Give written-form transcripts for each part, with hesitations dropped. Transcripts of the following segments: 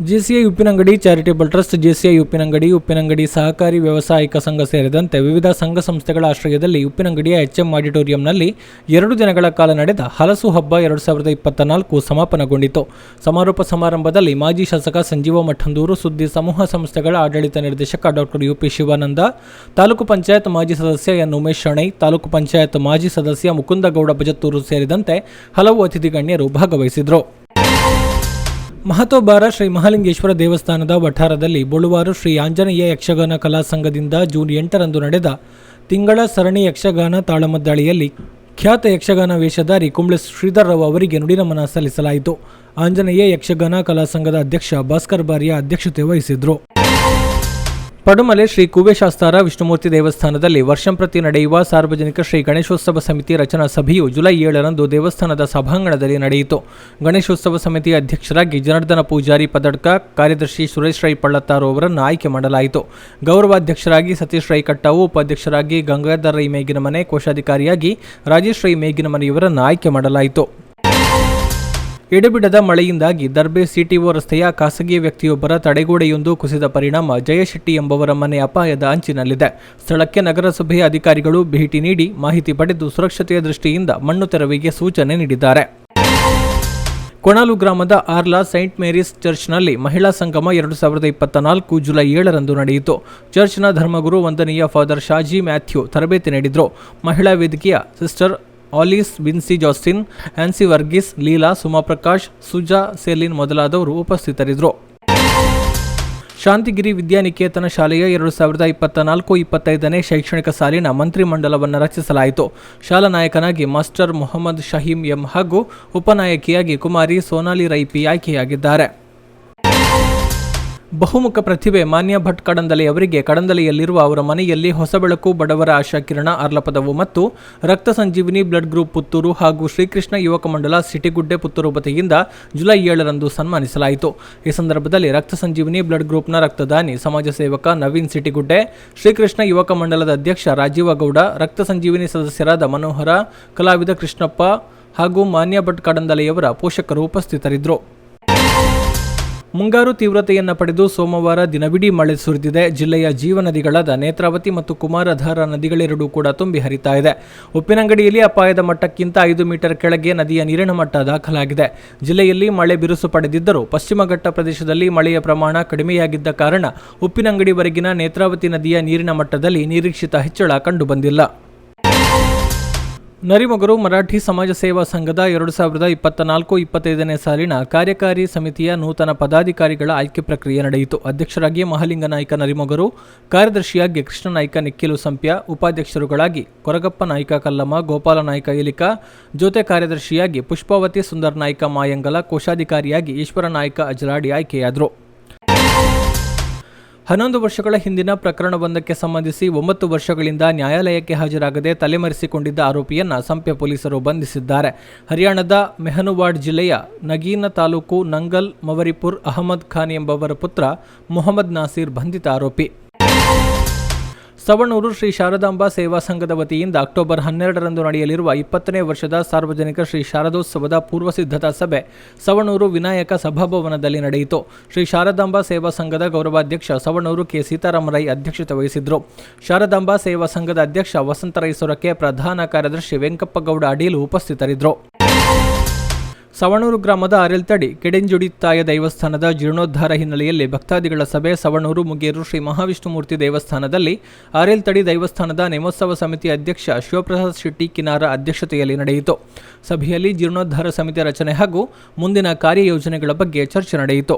JCI Uppinangady charitable trust, JCI Uppinangady ಸಹಕಾರಿ ವ್ಯಾವಸಾಯಿಕ ಸಂಘ ಸೇರಿದಂತೆ ವಿವಿಧ ಸಂಘ ಸಂಸ್ಥೆಗಳ ಆಶ್ರಯದಲ್ಲಿ ಉಪ್ಪಿನಂಗಡಿಯ HM ಆಡಿಟೋರಿಯಂನಲ್ಲಿ 2 ದಿನಗಳ ಕಾಲ ನಡೆದ ಹಲಸು ಹಬ್ಬ 2024 ಸಮಾಪನಗೊಂಡಿತು. ಸಮಾರೋಪ ಸಮಾರಂಭದಲ್ಲಿ ಮಾಜಿ ಶಾಸಕ ಸಂಜೀವ ಮಠಂದೂರು, ಸುದ್ದಿ ಸಮೂಹ ಸಂಸ್ಥೆಗಳ ಆಡಳಿತ ನಿರ್ದೇಶಕ ಡಾಕ್ಟರ್ UP ಶಿವಾನಂದ, ತಾಲೂಕು ಪಂಚಾಯತ್ ಮಾಜಿ ಸದಸ್ಯ ಎನ್ ಉಮೇಶ್ ಶೆಣೈ, ತಾಲೂಕು ಪಂಚಾಯತ್ ಮಾಜಿ ಸದಸ್ಯ ಮುಕುಂದಗೌಡ ಬಜತ್ತೂರು ಸೇರಿದಂತೆ ಹಲವು ಅತಿಥಿ ಗಣ್ಯರು ಭಾಗವಹಿಸಿದರು. ಮಹತೋಬಾರ ಶ್ರೀ ಮಹಾಲಿಂಗೇಶ್ವರ ದೇವಸ್ಥಾನದ ವಠಾರದಲ್ಲಿ ಬೊಳುವಾರು ಶ್ರೀ ಆಂಜನೇಯ ಯಕ್ಷಗಾನ ಕಲಾ ಸಂಘದಿಂದ ಜೂನ್ 8ರಂದು ನಡೆದ ತಿಂಗಳ ಸರಣಿ ಯಕ್ಷಗಾನ ತಾಳಮದ್ದಳೆಯಲ್ಲಿ ಖ್ಯಾತ ಯಕ್ಷಗಾನ ವೇಷಧಾರಿ ಕುಂಬ್ಳೆ ಶ್ರೀಧರ್ ರಾವ್ ಅವರಿಗೆ ನುಡಿನಮನ ಸಲ್ಲಿಸಲಾಯಿತು. ಆಂಜನೇಯ ಯಕ್ಷಗಾನ ಕಲಾ ಸಂಘದ ಅಧ್ಯಕ್ಷ ಭಾಸ್ಕರ್ ಬಾರಿಯ ಅಧ್ಯಕ್ಷತೆ ವಹಿಸಿದ್ರು. ಪಡುಮಲೆ ಶ್ರೀ ಕುಬೇಶಾಸ್ತಾರ ವಿಷ್ಣುಮೂರ್ತಿ ದೇವಸ್ಥಾನದಲ್ಲಿ ವರ್ಷಂಪ್ರತಿ ನಡೆಯುವ ಸಾರ್ವಜನಿಕ ಶ್ರೀ ಗಣೇಶೋತ್ಸವ ಸಮಿತಿ ರಚನಾ ಸಭೆಯು ಜುಲೈ 7ರಂದು ದೇವಸ್ಥಾನದ ಸಭಾಂಗಣದಲ್ಲಿ ನಡೆಯಿತು. ಗಣೇಶೋತ್ಸವ ಸಮಿತಿ ಅಧ್ಯಕ್ಷರಾಗಿ ಜನಾರ್ದನ ಪೂಜಾರಿ ಪದಡ್ಕ, ಕಾರ್ಯದರ್ಶಿ ಸುರೇಶ್ ರೈ ಪಳ್ಳತ್ತಾರು ಅವರನ್ನು ಆಯ್ಕೆ ಮಾಡಲಾಯಿತು. ಗೌರವಾಧ್ಯಕ್ಷರಾಗಿ ಸತೀಶ್ ರೈ ಕಟ್ಟಾವು, ಉಪಾಧ್ಯಕ್ಷರಾಗಿ ಗಂಗಾಧರ್ ರೈ ಮೇಗಿನಮನೆ, ಕೋಶಾಧಿಕಾರಿಯಾಗಿ ರಾಜೇಶ್ ರೈ ಮೇಗಿನಮನೆಯವರನ್ನು ಆಯ್ಕೆ ಮಾಡಲಾಯಿತು. ಎಡೆಬಿಡದ ಮಳೆಯಿಂದಾಗಿ ದರ್ಬೆ CTO ರಸ್ತೆಯ ಖಾಸಗಿ ವ್ಯಕ್ತಿಯೊಬ್ಬರ ತಡೆಗೋಡೆಯೊಂದು ಕುಸಿದ ಪರಿಣಾಮ ಜಯಶೆಟ್ಟಿ ಎಂಬವರ ಮನೆ ಅಪಾಯದ ಅಂಚಿನಲ್ಲಿದೆ. ಸ್ಥಳಕ್ಕೆ ನಗರಸಭೆಯ ಅಧಿಕಾರಿಗಳು ಭೇಟಿ ನೀಡಿ ಮಾಹಿತಿ ಪಡೆದು ಸುರಕ್ಷತೆಯ ದೃಷ್ಟಿಯಿಂದ ಮಣ್ಣು ತೆರವಿಗೆ ಸೂಚನೆ ನೀಡಿದ್ದಾರೆ. ಕೊಣಾಲು ಗ್ರಾಮದ ಆರ್ಲಾ ಸೈಂಟ್ ಮೇರೀಸ್ ಚರ್ಚ್ನಲ್ಲಿ ಮಹಿಳಾ ಸಂಗಮ 2024 ಜುಲೈ 7ರಂದು ನಡೆಯಿತು. ಚರ್ಚ್ನ ಧರ್ಮಗುರು ವಂದನೀಯ ಫಾದರ್ ಶಾಜಿ ಮ್ಯಾಥ್ಯೂ ತರಬೇತಿ ನೀಡಿದರು. ಮಹಿಳಾ ವೇದಿಕೆಯ sister Alice, Vincy Justin, Ancy Varghese, Leela, Sumaprakash, Suja Celine ಮೊದಲಾದವರು ಉಪಸ್ಥಿತರಿದ್ದರು. ಶಾಂತಿಗಿರಿ ವಿದ್ಯಾನಿಕೇತನ ಶಾಲೆಯ 2024-25ನೇ ಶೈಕ್ಷಣಿಕ ಸಾಲಿನ ಮಂತ್ರಿಮಂಡಲವನ್ನು ರಚಿಸಲಾಯಿತು. ಶಾಲಾ ನಾಯಕನಾಗಿ ಮಾಸ್ಟರ್ ಮೊಹಮ್ಮದ್ ಶಹೀಂ ಎಂ ಹಾಗೂ ಉಪನಾಯಕಿಯಾಗಿ ಕುಮಾರಿ ಸೋನಾಲಿ ರೈಪಿ ಆಯ್ಕೆಯಾಗಿದ್ದಾರೆ. ಬಹುಮುಖ ಪ್ರತಿಭೆ ಮಾನ್ಯ ಭಟ್ ಕಡಂದಲೆ ಅವರಿಗೆ ಕಡಂದಲೆಯಲ್ಲಿರುವ ಅವರ ಮನೆಯಲ್ಲಿ ಹೊಸಬೆಳಕು, ಬಡವರ ಆಶಾಕಿರಣ, ಅರ್ಲಪದವು ಮತ್ತು ರಕ್ತ ಸಂಜೀವಿನಿ ಬ್ಲಡ್ ಗ್ರೂಪ್ ಪುತ್ತೂರು ಹಾಗೂ ಶ್ರೀಕೃಷ್ಣ ಯುವಕ ಮಂಡಲ ಸಿಟಿಗುಡ್ಡೆ ಪುತ್ತೂರು ವತಿಯಿಂದ ಜುಲೈ 7ರಂದು ಸನ್ಮಾನಿಸಲಾಯಿತು. ಈ ಸಂದರ್ಭದಲ್ಲಿ ರಕ್ತ ಸಂಜೀವಿನಿ ಬ್ಲಡ್ ಗ್ರೂಪ್ನ ರಕ್ತದಾನಿ ಸಮಾಜ ಸೇವಕ ನವೀನ್ ಸಿಟಿಗುಡ್ಡೆ, ಶ್ರೀಕೃಷ್ಣ ಯುವಕ ಮಂಡಲದ ಅಧ್ಯಕ್ಷ ರಾಜೀವ ಗೌಡ, ರಕ್ತ ಸಂಜೀವಿನಿ ಸದಸ್ಯರಾದ ಮನೋಹರ, ಕಲಾವಿದ ಕೃಷ್ಣಪ್ಪ ಹಾಗೂ ಮಾನ್ಯ ಭಟ್ ಕಡಂದಲೆಯವರ ಪೋಷಕರು ಉಪಸ್ಥಿತರಿದ್ದರು. ಮುಂಗಾರು ತೀವ್ರತೆಯನ್ನು ಪಡೆದು ಸೋಮವಾರ ದಿನವಿಡೀ ಮಳೆ ಸುರಿದಿದೆ. ಜಿಲ್ಲೆಯ ಜೀವನದಿಗಳಾದ ನೇತ್ರಾವತಿ ಮತ್ತು ಕುಮಾರಧಾರ ನದಿಗಳೆರಡೂ ಕೂಡ ತುಂಬಿ ಹರಿತಾ ಇದೆ. ಉಪ್ಪಿನಂಗಡಿಯಲ್ಲಿ ಅಪಾಯದ ಮಟ್ಟಕ್ಕಿಂತ 5 ಮೀಟರ್ ಕೆಳಗೆ ನದಿಯ ನೀರಿನ ಮಟ್ಟ ದಾಖಲಾಗಿದೆ. ಜಿಲ್ಲೆಯಲ್ಲಿ ಮಳೆ ಬಿರುಸು ಪಡೆದಿದ್ದರೂ ಪಶ್ಚಿಮ ಘಟ್ಟ ಪ್ರದೇಶದಲ್ಲಿ ಮಳೆಯ ಪ್ರಮಾಣ ಕಡಿಮೆಯಾಗಿದ್ದ ಕಾರಣ ಉಪ್ಪಿನಂಗಡಿವರೆಗಿನ ನೇತ್ರಾವತಿ ನದಿಯ ನೀರಿನ ಮಟ್ಟದಲ್ಲಿ ನಿರೀಕ್ಷಿತ ಹೆಚ್ಚಳ ಕಂಡುಬಂದಿಲ್ಲ. ನರಿಮೊಗರು ಮರಾಠಿ ಸಮಾಜ ಸೇವಾ ಸಂಘದ 2024-25ನೇ ಸಾಲಿನ ಕಾರ್ಯಕಾರಿ ಸಮಿತಿಯ ನೂತನ ಪದಾಧಿಕಾರಿಗಳ ಆಯ್ಕೆ ಪ್ರಕ್ರಿಯೆ ನಡೆಯಿತು. ಅಧ್ಯಕ್ಷರಾಗಿ ಮಹಾಲಿಂಗ ನಾಯ್ಕ ನರಿಮೊಗರು, ಕಾರ್ಯದರ್ಶಿಯಾಗಿ ಕೃಷ್ಣ ನಾಯ್ಕ ನಿಕ್ಕಿಲು ಸಂಪ್ಯ, ಉಪಾಧ್ಯಕ್ಷರುಗಳಾಗಿ ಕೊರಗಪ್ಪ ನಾಯ್ಕ ಕಲ್ಲಮ್ಮ, ಗೋಪಾಲ ನಾಯ್ಕ ಇಲಿಕ, ಜೊತೆ ಕಾರ್ಯದರ್ಶಿಯಾಗಿ ಪುಷ್ಪಾವತಿ ಸುಂದರ್ ನಾಯ್ಕ ಮಾಯಂಗಲ, ಕೋಶಾಧಿಕಾರಿಯಾಗಿ ಈಶ್ವರ ನಾಯ್ಕ ಅಜರಾಡಿ ಆಯ್ಕೆಯಾದರು. 11 ವರ್ಷಗಳ ಹಿಂದಿನ ಪ್ರಕರಣವೊಂದಕ್ಕೆ ಸಂಬಂಧಿಸಿ 9 ವರ್ಷಗಳಿಂದ ನ್ಯಾಯಾಲಯಕ್ಕೆ ಹಾಜರಾಗದೆ ತಲೆಮರೆಸಿಕೊಂಡಿದ್ದ ಆರೋಪಿಯನ್ನು ಸಂಪ್ಯ ಪೊಲೀಸರು ಬಂಧಿಸಿದ್ದಾರೆ. ಹರಿಯಾಣದ ಮೆಹನುವಾಡ್ ಜಿಲ್ಲೆಯ ನಗೀನ ತಾಲೂಕು ನಂಗಲ್ ಮವರಿಪುರ್ ಅಹಮದ್ ಖಾನ್ ಎಂಬವರ ಪುತ್ರ ಮೊಹಮ್ಮದ್ ನಾಸೀರ್ ಬಂಧಿತ ಆರೋಪಿ. ಸವಣೂರು ಶ್ರೀ ಶಾರದಾಂಬಾ ಸೇವಾ ಸಂಘದ ವತಿಯಿಂದ ಅಕ್ಟೋಬರ್ 12ರಂದು ನಡೆಯಲಿರುವ 20ನೇ ವರ್ಷದ ಸಾರ್ವಜನಿಕ ಶ್ರೀ ಶಾರದೋತ್ಸವದ ಪೂರ್ವ ಸಿದ್ಧತಾ ಸಭೆ ಸವಣೂರು ವಿನಾಯಕ ಸಭಾಭವನದಲ್ಲಿ ನಡೆಯಿತು. ಶ್ರೀ ಶಾರದಾಂಬಾ ಸೇವಾ ಸಂಘದ ಗೌರವಾಧ್ಯಕ್ಷ ಸವಣೂರು ಕೆ ಸೀತಾರಾಮ ರೈ ಅಧ್ಯಕ್ಷತೆ ವಹಿಸಿದ್ರು. ಶಾರದಾಂಬಾ ಸೇವಾ ಸಂಘದ ಅಧ್ಯಕ್ಷ ವಸಂತ ರೈ ಸೊರಕೆ, ಪ್ರಧಾನ ಕಾರ್ಯದರ್ಶಿ ವೆಂಕಪ್ಪಗೌಡ ಅಡೀಲು ಉಪಸ್ಥಿತರಿದ್ದರು. ಸವಣೂರು ಗ್ರಾಮದ ಆರೆಲ್ತಡಿ ಕೆಡೆಂಜುಡಿತ್ತಾಯ ದೇವಸ್ಥಾನದ ಜೀರ್ಣೋದ್ಧಾರ ಹಿನ್ನೆಲೆಯಲ್ಲಿ ಭಕ್ತಾದಿಗಳ ಸಭೆ ಸವಣೂರು ಮುಗೇರು ಶ್ರೀ ಮಹಾವಿಷ್ಣುಮೂರ್ತಿ ದೇವಸ್ಥಾನದಲ್ಲಿ ಆರೆಲ್ತಡಿ ದೇವಸ್ಥಾನದ ನೇಮೋತ್ಸವ ಸಮಿತಿ ಅಧ್ಯಕ್ಷ ಶಿವಪ್ರಸಾದ್ ಶೆಟ್ಟಿ ಕಿನಾರ ಅಧ್ಯಕ್ಷತೆಯಲ್ಲಿ ನಡೆಯಿತು. ಸಭೆಯಲ್ಲಿ ಜೀರ್ಣೋದ್ಧಾರ ಸಮಿತಿ ರಚನೆ ಹಾಗೂ ಮುಂದಿನ ಕಾರ್ಯಯೋಜನೆಗಳ ಬಗ್ಗೆ ಚರ್ಚೆ ನಡೆಯಿತು.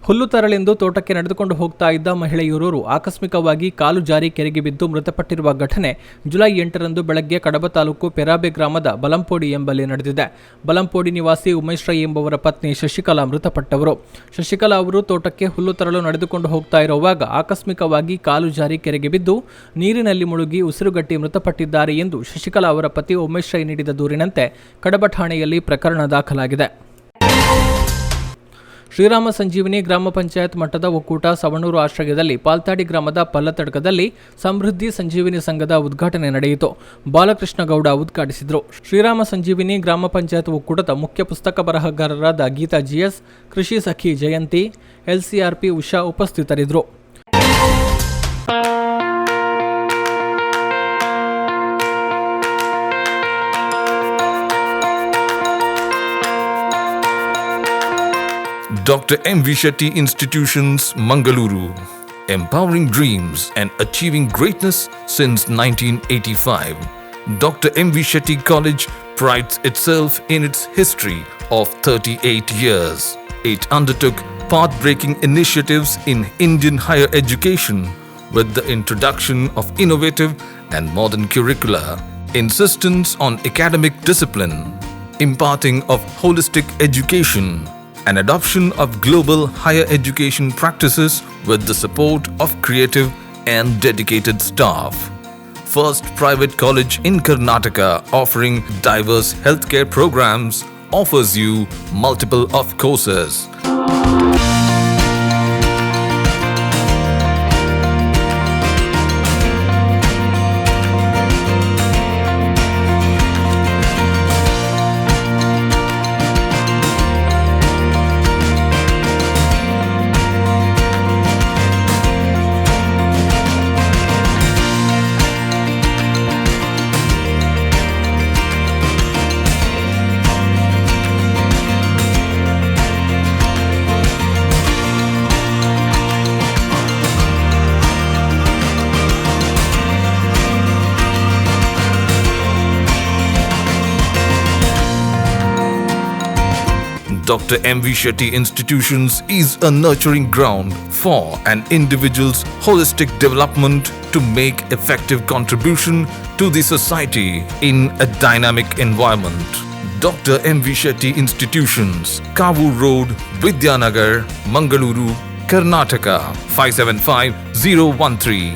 ಹುಲ್ಲು ತರಲೆಂದು ತೋಟಕ್ಕೆ ನಡೆದುಕೊಂಡು ಹೋಗ್ತಾ ಇದ್ದ ಮಹಿಳೆಯೋರ್ವರು ಆಕಸ್ಮಿಕವಾಗಿ ಕಾಲು ಜಾರಿ ಕೆರೆಗೆ ಬಿದ್ದು ಮೃತಪಟ್ಟಿರುವ ಘಟನೆ ಜುಲೈ 8ರಂದು ಬೆಳಗ್ಗೆ ಕಡಬ ತಾಲೂಕು ಪೆರಾಬೆ ಗ್ರಾಮದ ಬಲಂಪೋಡಿ ಎಂಬಲ್ಲಿ ನಡೆದಿದೆ. ಬಲಂಪೋಡಿ ನಿವಾಸಿ ಉಮೇಶ್ ರೈ ಎಂಬವರ ಪತ್ನಿ ಶಶಿಕಲಾ ಮೃತಪಟ್ಟವರು. ಶಶಿಕಲಾ ಅವರು ತೋಟಕ್ಕೆ ಹುಲ್ಲು ತರಲು ನಡೆದುಕೊಂಡು ಹೋಗ್ತಾ ಇರುವಾಗ ಆಕಸ್ಮಿಕವಾಗಿ ಕಾಲು ಜಾರಿ ಕೆರೆಗೆ ಬಿದ್ದು ನೀರಿನಲ್ಲಿ ಮುಳುಗಿ ಉಸಿರುಗಟ್ಟಿ ಮೃತಪಟ್ಟಿದ್ದಾರೆ ಎಂದು ಶಶಿಕಲಾ ಅವರ ಪತಿ ಉಮೇಶ್ ರೈ ನೀಡಿದ ದೂರಿನಂತೆ ಕಡಬ ಠಾಣೆಯಲ್ಲಿ ಪ್ರಕರಣ ದಾಖಲಾಗಿದೆ. ಶ್ರೀರಾಮ ಸಂಜೀವಿನಿ ಗ್ರಾಮ ಪಂಚಾಯತ್ ಮಟ್ಟದ ಒಕ್ಕೂಟ ಸವಣೂರು ಆಶ್ರಯದಲ್ಲಿ ಪಾಲ್ತಾಡಿ ಗ್ರಾಮದ ಪಲ್ಲತಡ್ಕದಲ್ಲಿ ಸಮೃದ್ಧಿ ಸಂಜೀವಿನಿ ಸಂಘದ ಉದ್ಘಾಟನೆ ನಡೆಯಿತು. ಬಾಲಕೃಷ್ಣ ಗೌಡ ಉದ್ಘಾಟಿಸಿದರು. ಶ್ರೀರಾಮ ಸಂಜೀವಿನಿ ಗ್ರಾಮ ಪಂಚಾಯತ್ ಒಕ್ಕೂಟದ ಮುಖ್ಯ ಪುಸ್ತಕ ಬರಹಗಾರರಾದ ಗೀತಾ ಜಿಎಸ್, ಕೃಷಿ ಸಖಿ ಜಯಂತಿ, ಎಲ್ಸಿಆರ್ಪಿ ಉಷಾ ಉಪಸ್ಥಿತರಿದ್ದರು. Dr. M. V. Shetty Institutions, Mangaluru. Empowering dreams and achieving greatness since 1985. Dr. M. V. Shetty College prides itself in its history of 38 years. It undertook path-breaking initiatives in Indian higher education with the introduction of innovative and modern curricula, insistence on academic discipline, imparting of holistic education, and adoption of global higher education practices with the support of creative and dedicated staff. First private college in Karnataka offering diverse healthcare programs offers you multiple of courses. Dr. M. V. Shetty Institutions is a nurturing ground for an individual's holistic development to make effective contribution to the society in a dynamic environment. Dr. M. V. Shetty Institutions, Kavur Road, Vidyanagar, Mangaluru, Karnataka 575013.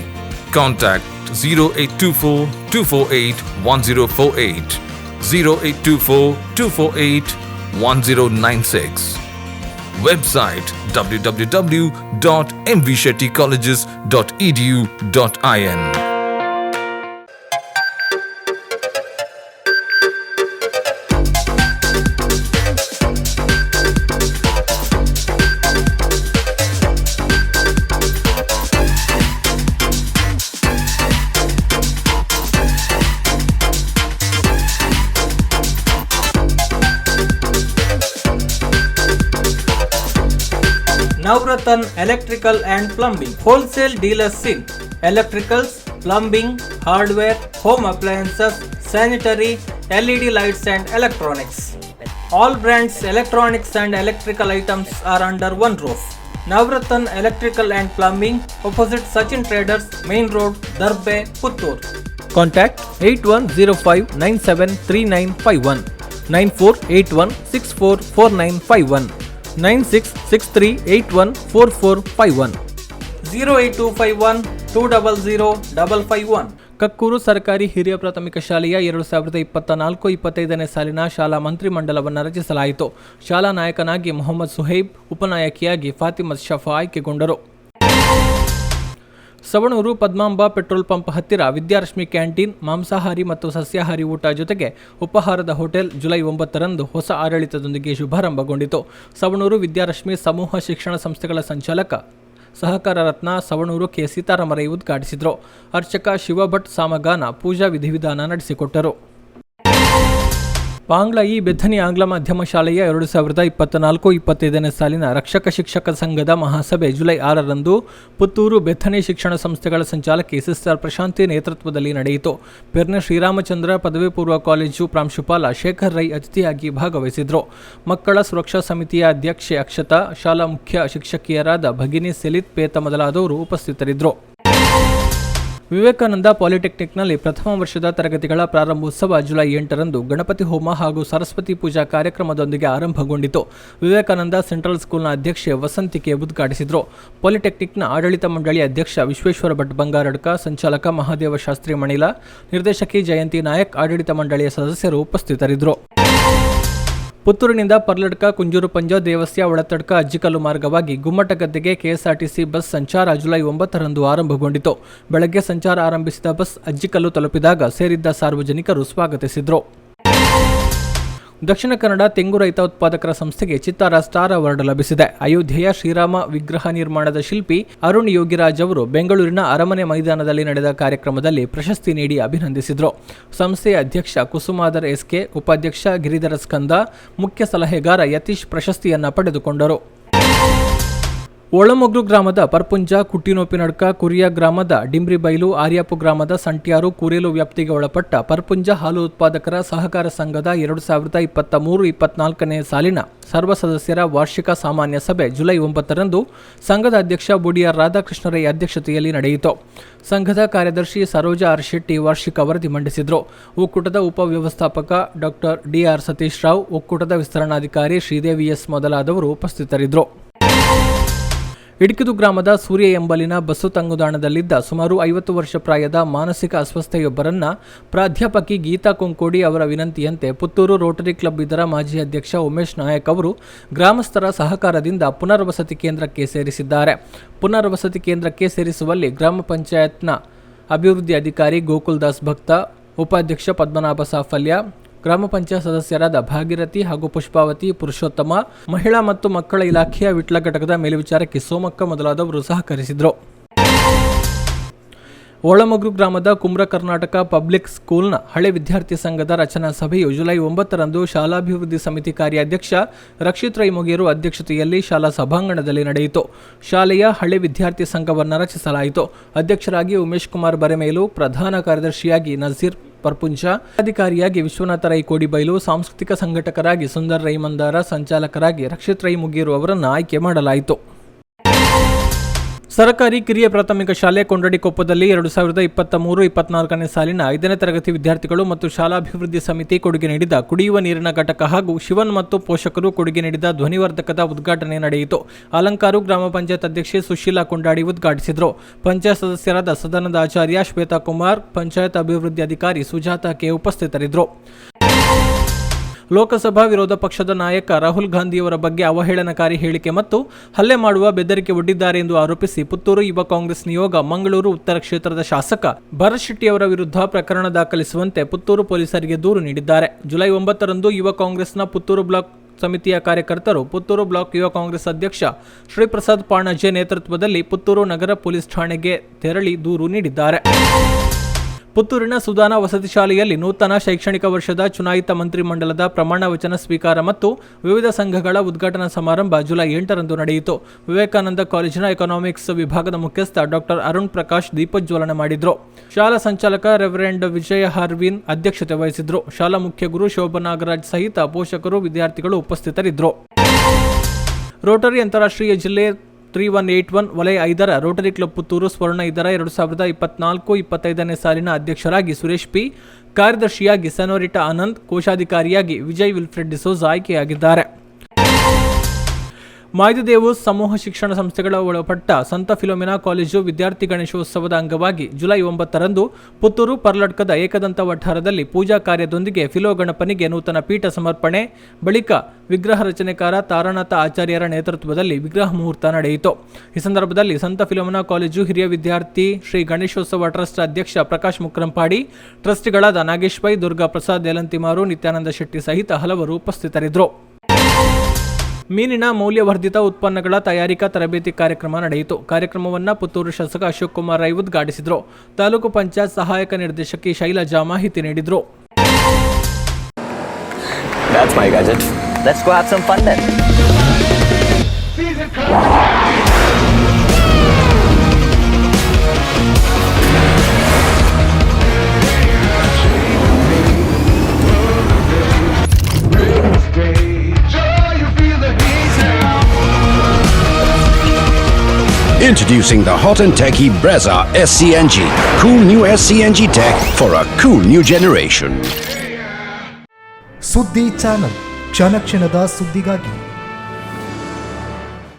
Contact 0824 248 1048 0824 248 1096. Website www.mvshettycolleges.edu.in. Navratan Electrical and Plumbing Wholesale Dealers in Electricals, Plumbing, Hardware, Home Appliances, Sanitary, LED Lights and Electronics. All brands electronics and electrical items are under one roof. Navratan Electrical and Plumbing, opposite Sachin Traders, Main Road, Darbe, Puttur. Contact 8105973951 9481644951 9663814451 08251200551. ಕಕ್ಕೂರು ಸರ್ಕಾರಿ ಹಿರಿಯ ಪ್ರಾಥಮಿಕ ಶಾಲೆಯ 2024-25ನೇ ಸಾಲಿನ ಶಾಲಾ ಮಂತ್ರಿಮಂಡಲವನ್ನು ರಚಿಸಲಾಯಿತು. ಶಾಲಾ ನಾಯಕನಾಗಿ Mohammed ಸುಹೈಬ್, ಉಪನಾಯಕಿಯಾಗಿ Fathimath Shafa ಆಯ್ಕೆಗೊಂಡರು. Savanur Padmamba petrol pump ಹತ್ತಿರ ವಿದ್ಯಾರಶ್ಮಿ ಕ್ಯಾಂಟೀನ್ ಮಾಂಸಾಹಾರಿ ಮತ್ತು ಸಸ್ಯಾಹಾರಿ ಊಟ ಜೊತೆಗೆ ಉಪಹಾರದ ಹೋಟೆಲ್ ಜುಲೈ 9ರಂದು ಹೊಸ ಆಡಳಿತದೊಂದಿಗೆ ಶುಭಾರಂಭಗೊಂಡಿತು. ಸವಣೂರು ವಿದ್ಯಾರಶ್ಮಿ ಸಮೂಹ ಶಿಕ್ಷಣ ಸಂಸ್ಥೆಗಳ ಸಂಚಾಲಕ ಸಹಕಾರ ರತ್ನ ಸವಣೂರು ಕೆ ಸೀತಾರಾಮರೈ ಉದ್ಘಾಟಿಸಿದರು. ಅರ್ಚಕ ಶಿವಭಟ್ ಸಾಮಗಾನ ಪೂಜಾ ವಿಧಿವಿಧಾನ ನಡೆಸಿಕೊಟ್ಟರು. ಪಾಂಗ್ಲಯಿ ಬೆಥನಿ ಆಂಗ್ಲ ಮಾಧ್ಯಮ ಶಾಲೆಯ 2024-25ನೇ ಸಾಲಿನ ರಕ್ಷಕ ಶಿಕ್ಷಕ ಸಂಘದ ಮಹಾಸಭೆ ಜುಲೈ 6ರಂದು ಪುತ್ತೂರು ಬೆಥನಿ ಶಿಕ್ಷಣ ಸಂಸ್ಥೆಗಳ ಸಂಚಾಲಕಿ ಸಿಸ್ಟರ್ ಪ್ರಶಾಂತಿ ನೇತೃತ್ವದಲ್ಲಿ ನಡೆಯಿತು. ಪೆರ್ನೆ ಶ್ರೀರಾಮಚಂದ್ರ ಪದವಿ ಪೂರ್ವ ಕಾಲೇಜು ಪ್ರಾಂಶುಪಾಲ ಶೇಖರ್ ರೈ ಅತಿಥಿಯಾಗಿ ಭಾಗವಹಿಸಿದರು. ಮಕ್ಕಳ ಸುರಕ್ಷಾ ಸಮಿತಿಯ ಅಧ್ಯಕ್ಷೆ ಅಕ್ಷತಾ, ಶಾಲಾ ಮುಖ್ಯ ಶಿಕ್ಷಕಿಯರಾದ ಭಗಿನಿ ಸೆಲಿತ್ ಪೇತ ಮೊದಲಾದವರು ಉಪಸ್ಥಿತರಿದ್ದರು. ವಿವೇಕಾನಂದ ಪಾಲಿಟೆಕ್ನಿಕ್ನಲ್ಲಿ ಪ್ರಥಮ ವರ್ಷದ ತರಗತಿಗಳ ಪ್ರಾರಂಭೋತ್ಸವ ಜುಲೈ 8ರಂದು ಗಣಪತಿ ಹೋಮ ಹಾಗೂ ಸರಸ್ವತಿ ಪೂಜಾ ಕಾರ್ಯಕ್ರಮದೊಂದಿಗೆ ಆರಂಭಗೊಂಡಿತು. ವಿವೇಕಾನಂದ ಸೆಂಟ್ರಲ್ ಸ್ಕೂಲ್ನ ಅಧ್ಯಕ್ಷೆ ವಸಂತಿಕೆ ಉದ್ಘಾಟಿಸಿದರು. ಪಾಲಿಟೆಕ್ನಿಕ್ನ ಆಡಳಿತ ಮಂಡಳಿ ಅಧ್ಯಕ್ಷ ವಿಶ್ವೇಶ್ವರ ಭಟ್ ಬಂಗಾರಡ್ಕ, ಸಂಚಾಲಕ ಮಹಾದೇವ ಶಾಸ್ತ್ರಿ ಮಣಿಲ, ನಿರ್ದೇಶಕಿ ಜಯಂತಿ ನಾಯಕ್, ಆಡಳಿತ ಮಂಡಳಿಯ ಸದಸ್ಯರು ಉಪಸ್ಥಿತರಿದ್ದರು. ಪುತ್ತೂರಿನಿಂದ ಪರ್ಲಡ್ಕ, ಕುಂಜೂರು ಪಂಜ, ದೇವಸ್ಯ, ಒಳತಡ್ಕ, ಅಜ್ಜಿಕಲ್ಲು ಮಾರ್ಗವಾಗಿ ಗುಮ್ಮಟಗದ್ದೆಗೆ ಕೆಎಸ್ಆರ್ಟಿಸಿ ಬಸ್ ಸಂಚಾರ ಜುಲೈ 9ರಂದು ಆರಂಭಗೊಂಡಿತು. ಬೆಳಗ್ಗೆ ಸಂಚಾರ ಆರಂಭಿಸಿದ ಬಸ್ ಅಜ್ಜಿಕಲ್ಲು ತಲುಪಿದಾಗ ಸೇರಿದ್ದ ಸಾರ್ವಜನಿಕರು ಸ್ವಾಗತಿಸಿದರು. ದಕ್ಷಿಣ ಕನ್ನಡ ತೆಂಗು ರೈತ ಉತ್ಪಾದಕರ ಸಂಸ್ಥೆಗೆ ಚಿತ್ತಾರ ಸ್ಟಾರ್ ಅವಾರ್ಡ್ ಲಭಿಸಿದೆ. ಅಯೋಧ್ಯೆಯ ಶ್ರೀರಾಮ ವಿಗ್ರಹ ನಿರ್ಮಾಣದ ಶಿಲ್ಪಿ ಅರುಣ್ ಯೋಗಿರಾಜ್ ಅವರು ಬೆಂಗಳೂರಿನ ಅರಮನೆ ಮೈದಾನದಲ್ಲಿ ನಡೆದ ಕಾರ್ಯಕ್ರಮದಲ್ಲಿ ಪ್ರಶಸ್ತಿ ನೀಡಿ ಅಭಿನಂದಿಸಿದರು. ಸಂಸ್ಥೆಯ ಅಧ್ಯಕ್ಷ ಕುಸುಮಾಧರ್ ಎಸ್ಕೆ, ಉಪಾಧ್ಯಕ್ಷ ಗಿರಿಧರ ಸ್ಕಂದ, ಮುಖ್ಯ ಸಲಹೆಗಾರ ಯತೀಶ್ ಪ್ರಶಸ್ತಿಯನ್ನ ಪಡೆದುಕೊಂಡರು. ಒಳಮೊಗ್ರು ಗ್ರಾಮದ ಪರ್ಪುಂಜ, ಕುಟ್ಟಿನೋಪಿನಡ್ಕ, ಕುರಿಯ ಗ್ರಾಮದ ಡಿಂಬ್ರಿಬೈಲು, ಆರ್ಯಾಪು ಗ್ರಾಮದ ಸಂಟ್ಯಾರು, ಕೂರೇಲು ವ್ಯಾಪ್ತಿಗೆ ಒಳಪಟ್ಟ ಪರ್ಪುಂಜ ಹಾಲು ಉತ್ಪಾದಕರ ಸಹಕಾರ ಸಂಘದ 2023-24ನೇ ಸಾಲಿನ ಸರ್ವ ಸದಸ್ಯರ ವಾರ್ಷಿಕ ಸಾಮಾನ್ಯ ಸಭೆ ಜುಲೈ 9ರಂದು ಸಂಘದ ಅಧ್ಯಕ್ಷ ಬುಡಿಯಾರ್ ರಾಧಾಕೃಷ್ಣ ರೈ ಅಧ್ಯಕ್ಷತೆಯಲ್ಲಿ ನಡೆಯಿತು. ಸಂಘದ ಕಾರ್ಯದರ್ಶಿ ಸರೋಜಾ ಆರ್ ಶೆಟ್ಟಿ ವಾರ್ಷಿಕ ವರದಿ ಮಂಡಿಸಿದರು. ಒಕ್ಕೂಟದ ಉಪವ್ಯವಸ್ಥಾಪಕ ಡಾಕ್ಟರ್ ಡಿಆರ್ ಸತೀಶ್ ರಾವ್, ಒಕ್ಕೂಟದ ವಿಸ್ತರಣಾಧಿಕಾರಿ ಶ್ರೀದೇವಿ ಎಸ್ ಮೊದಲಾದವರು ಉಪಸ್ಥಿತರಿದ್ದರು. ಇಡ್ಕಿದು ಗ್ರಾಮದ ಸೂರ್ಯ ಎಂಬಲಿನ ಬಸ್ಸು ತಂಗುದಾಣದಲ್ಲಿದ್ದ ಸುಮಾರು 50 ವರ್ಷ ಪ್ರಾಯದ ಮಾನಸಿಕ ಅಸ್ವಸ್ಥೆಯೊಬ್ಬರನ್ನ ಪ್ರಾಧ್ಯಾಪಕಿ ಗೀತಾ ಕೊಂಕೋಡಿ ಅವರ ವಿನಂತಿಯಂತೆ ಪುತ್ತೂರು ರೋಟರಿ ಕ್ಲಬ್ ಇದರ ಮಾಜಿ ಅಧ್ಯಕ್ಷ ಉಮೇಶ್ ನಾಯಕ್ ಅವರು ಗ್ರಾಮಸ್ಥರ ಸಹಕಾರದಿಂದ ಪುನರ್ವಸತಿ ಕೇಂದ್ರಕ್ಕೆ ಸೇರಿಸಿದ್ದಾರೆ. ಪುನರ್ವಸತಿ ಕೇಂದ್ರಕ್ಕೆ ಸೇರಿಸುವಲ್ಲಿ ಗ್ರಾಮ ಪಂಚಾಯತ್ನ ಅಭಿವೃದ್ಧಿ ಅಧಿಕಾರಿ ಗೋಕುಲ್ ದಾಸ್ ಭಕ್ತ, ಉಪಾಧ್ಯಕ್ಷ ಪದ್ಮನಾಭ ಸಾಫಲ್ಯ, ಗ್ರಾಮ ಪಂಚಾಯತ್ ಸದಸ್ಯರಾದ ಭಾಗೀರಥಿ ಹಾಗೂ ಪುಷ್ಪಾವತಿ, ಪುರುಷೋತ್ತಮ, ಮಹಿಳಾ ಮತ್ತು ಮಕ್ಕಳ ಇಲಾಖೆಯ ವಿಟ್ಲ ಘಟಕದ ಮೇಲ್ವಿಚಾರಕಿ ಸೋಮಕ್ಕ ಮೊದಲಾದವರು ಸಹಕರಿಸಿದರು. ಒಳಮೊಗ್ರು ಗ್ರಾಮದ ಕುಮ್ರ ಕರ್ನಾಟಕ ಪಬ್ಲಿಕ್ ಸ್ಕೂಲ್ನ ಹಳೆ ವಿದ್ಯಾರ್ಥಿ ಸಂಘದ ರಚನಾ ಸಭೆಯು ಜುಲೈ 9ರಂದು ಶಾಲಾಭಿವೃದ್ಧಿ ಸಮಿತಿ ಕಾರ್ಯಾಧ್ಯಕ್ಷ ರಕ್ಷಿತ್ ರೈ ಮೊಗೇರು ಅಧ್ಯಕ್ಷತೆಯಲ್ಲಿ ಶಾಲಾ ಸಭಾಂಗಣದಲ್ಲಿ ನಡೆಯಿತು. ಶಾಲೆಯ ಹಳೆ ವಿದ್ಯಾರ್ಥಿ ಸಂಘವನ್ನು ರಚಿಸಲಾಯಿತು. ಅಧ್ಯಕ್ಷರಾಗಿ ಉಮೇಶ್ ಕುಮಾರ್ ಬರೆಮೇಲು, ಪ್ರಧಾನ ಕಾರ್ಯದರ್ಶಿಯಾಗಿ ನಜೀರ್ ಪರ್ಪುಂಜ, ಅಧಿಕಾರಿಯಾಗಿ ವಿಶ್ವನಾಥ ರೈ ಕೋಡಿಬೈಲು, ಸಾಂಸ್ಕೃತಿಕ ಸಂಘಟಕರಾಗಿ ಸುಂದರ್ ರೈ ಮಂದಾರ, ಸಂಚಾಲಕರಾಗಿ ರಕ್ಷಿತ್ ರೈ ಮುಗೀರು ಅವರನ್ನು ಆಯ್ಕೆ ಮಾಡಲಾಯಿತು. ಸರ್ಕಾರಿ ಕಿರಿಯ ಪ್ರಾಥಮಿಕ ಶಾಲೆ ಕೊಂಡಡಿಕೊಪ್ಪದಲ್ಲಿ 2023-24ನೇ ಸಾಲಿನ 5ನೇ ತರಗತಿ ವಿದ್ಯಾರ್ಥಿಗಳು ಮತ್ತು ಶಾಲಾಭಿವೃದ್ಧಿ ಸಮಿತಿ ಕೊಡುಗೆ ನೀಡಿದ ಕುಡಿಯುವ ನೀರಿನ ಘಟಕ ಹಾಗೂ ಶಿವನ್ ಮತ್ತು ಪೋಷಕರು ಕೊಡುಗೆ ನೀಡಿದ ಧ್ವನಿವರ್ಧಕದ ಉದ್ಘಾಟನೆ ನಡೆಯಿತು. ಅಲಂಕಾರು ಗ್ರಾಮ ಪಂಚಾಯತ್ ಅಧ್ಯಕ್ಷೆ ಸುಶೀಲಾ ಕೊಂಡಾಡಿ ಉದ್ಘಾಟಿಸಿದರು. ಪಂಚಾಯತ್ ಸದಸ್ಯರಾದ ಸದನದ ಆಚಾರ್ಯ ಶ್ವೇತಾ ಕುಮಾರ್, ಪಂಚಾಯತ್ ಅಭಿವೃದ್ಧಿ ಅಧಿಕಾರಿ ಸುಜಾತಾ ಕೆ ಉಪಸ್ಥಿತರಿದ್ದರು. ಲೋಕಸಭಾ ವಿರೋಧ ಪಕ್ಷದ ನಾಯಕ ರಾಹುಲ್ ಗಾಂಧಿಯವರ ಬಗ್ಗೆ ಅವಹೇಳನಕಾರಿ ಹೇಳಿಕೆ ಮತ್ತು ಹಲ್ಲೆ ಮಾಡುವ ಬೆದರಿಕೆ ಒಡ್ಡಿದ್ದಾರೆ ಎಂದು ಆರೋಪಿಸಿ ಪುತ್ತೂರು ಯುವ ಕಾಂಗ್ರೆಸ್ ನಿಯೋಗ ಮಂಗಳೂರು ಉತ್ತರ ಕ್ಷೇತ್ರದ ಶಾಸಕ ಭರತ್ ಶೆಟ್ಟಿಯವರ ವಿರುದ್ಧ ಪ್ರಕರಣ ದಾಖಲಿಸುವಂತೆ ಪುತ್ತೂರು ಪೊಲೀಸರಿಗೆ ದೂರು ನೀಡಿದ್ದಾರೆ. ಜುಲೈ 9ರಂದು ಯುವ ಕಾಂಗ್ರೆಸ್ನ ಪುತ್ತೂರು ಬ್ಲಾಕ್ ಸಮಿತಿಯ ಕಾರ್ಯಕರ್ತರು ಪುತ್ತೂರು ಬ್ಲಾಕ್ ಯುವ ಕಾಂಗ್ರೆಸ್ ಅಧ್ಯಕ್ಷ ಶ್ರೀಪ್ರಸಾದ್ ಪಾಣಜೆ ನೇತೃತ್ವದಲ್ಲಿ ಪುತ್ತೂರು ನಗರ ಪೊಲೀಸ್ ಠಾಣೆಗೆ ತೆರಳಿ ದೂರು ನೀಡಿದ್ದಾರೆ. ಪುತ್ತೂರಿನ ಸುಧಾನಾ ವಸತಿ ಶಾಲೆಯಲ್ಲಿ ನೂತನ ಶೈಕ್ಷಣಿಕ ವರ್ಷದ ಚುನಾಯಿತ ಮಂತ್ರಿಮಂಡಲದ ಪ್ರಮಾಣ ವಚನ ಸ್ವೀಕಾರ ಮತ್ತು ವಿವಿಧ ಸಂಘಗಳ ಉದ್ಘಾಟನಾ ಸಮಾರಂಭ ಜುಲೈ 8ರಂದು ನಡೆಯಿತು. ವಿವೇಕಾನಂದ ಕಾಲೇಜಿನ ಎಕನಾಮಿಕ್ಸ್ ವಿಭಾಗದ ಮುಖ್ಯಸ್ಥ ಡಾಕ್ಟರ್ ಅರುಣ್ ಪ್ರಕಾಶ್ ದೀಪೋಜ್ವಲನ ಮಾಡಿದರು. ಶಾಲಾ ಸಂಚಾಲಕ ರೆವರೆಂಡ್ ವಿಜಯ ಹಾರ್ವಿನ್ ಅಧ್ಯಕ್ಷತೆ ವಹಿಸಿದ್ರು. ಶಾಲಾ ಮುಖ್ಯ ಗುರು ಶೋಭಾ ನಾಗರಾಜ್ ಸಹಿತ ಪೋಷಕರು, ವಿದ್ಯಾರ್ಥಿಗಳು ಉಪಸ್ಥಿತರಿದ್ದರು. ರೋಟರಿ ಅಂತಾರಾಷ್ಟ್ರೀಯ ಜಿಲ್ಲೆ 3181 ವಲಯ 5ರ ರೋಟರಿ ಕ್ಲಬ್ ಪುತ್ತೂರು ಸ್ವರ್ಣ ಇದರ 2024-25ನೇ ಸಾಲಿನ ಅಧ್ಯಕ್ಷರಾಗಿ ಸುರೇಶ್ ಪಿ, ಕಾರ್ಯದರ್ಶಿಯಾಗಿ ಸನೋರಿಟಾ ಆನಂದ್, ಕೋಶಾಧಿಕಾರಿಯಾಗಿ ವಿಜಯ್ ವಿಲ್ಫ್ರೆಡ್ ಡಿಸೋಜ್ ಆಯ್ಕೆಯಾಗಿದ್ದಾರೆ. ಮಾಯ್ದದೇವು ಸಮೂಹ ಶಿಕ್ಷಣ ಸಂಸ್ಥೆಗಳ ಒಳಪಟ್ಟ ಸಂತ ಫಿಲೋಮಿನಾ ಕಾಲೇಜು ವಿದ್ಯಾರ್ಥಿ ಗಣೇಶೋತ್ಸವದ ಅಂಗವಾಗಿ ಜುಲೈ 9ರಂದು ಪುತ್ತೂರು ಪರ್ಲಡ್ಕದ ಏಕದಂತ ವಠಾರದಲ್ಲಿ ಪೂಜಾ ಕಾರ್ಯದೊಂದಿಗೆ ಫಿಲೋ ಗಣಪನಿಗೆ ನೂತನ ಪೀಠ ಸಮರ್ಪಣೆ, ಬಳಿಕ ವಿಗ್ರಹ ರಚನೆಕಾರ ತಾರಾನಾಥ ಆಚಾರ್ಯರ ನೇತೃತ್ವದಲ್ಲಿ ವಿಗ್ರಹ ಮುಹೂರ್ತ ನಡೆಯಿತು. ಈ ಸಂದರ್ಭದಲ್ಲಿ ಸಂತ ಫಿಲೋಮಿನಾ ಕಾಲೇಜು ಹಿರಿಯ ವಿದ್ಯಾರ್ಥಿ ಶ್ರೀ ಗಣೇಶೋತ್ಸವ ಟ್ರಸ್ಟ್ ಅಧ್ಯಕ್ಷ ಪ್ರಕಾಶ್ ಮುಕ್ರಂಪಾಡಿ, ಟ್ರಸ್ಟಿಗಳಾದ ನಾಗೇಶ್ ಪೈ, ದುರ್ಗಾ ಪ್ರಸಾದ್ ಯಲಂತಿಮಾರು, ನಿತ್ಯಾನಂದ ಶೆಟ್ಟಿ ಸಹಿತ ಹಲವರು ಉಪಸ್ಥಿತರಿದ್ದರು. ಮೀನಿನ ಮೌಲ್ಯವರ್ಧಿತ ಉತ್ಪನ್ನಗಳ ತಯಾರಿಕಾ ತರಬೇತಿ ಕಾರ್ಯಕ್ರಮ ನಡೆಯಿತು. ಕಾರ್ಯಕ್ರಮವನ್ನು ಪುತ್ತೂರು ಶಾಸಕ ಅಶೋಕ್ ಕುಮಾರ್ ರೈ ಉದ್ಘಾಟಿಸಿದರು. ತಾಲೂಕು ಪಂಚಾಯತ್ ಸಹಾಯಕ ನಿರ್ದೇಶಕಿ ಶೈಲಜಾ ಮಾಹಿತಿ ನೀಡಿದರು. That's my gadget. Let's go have some fun then. Introducing the hot and techy Brezza SCNG. Cool new SCNG tech for a cool new generation. ಸುದ್ದಿ ಚಾನಲ್, ಕ್ಷಣ ಕ್ಷಣದ ಸುದ್ದಿಗಾಗಿ.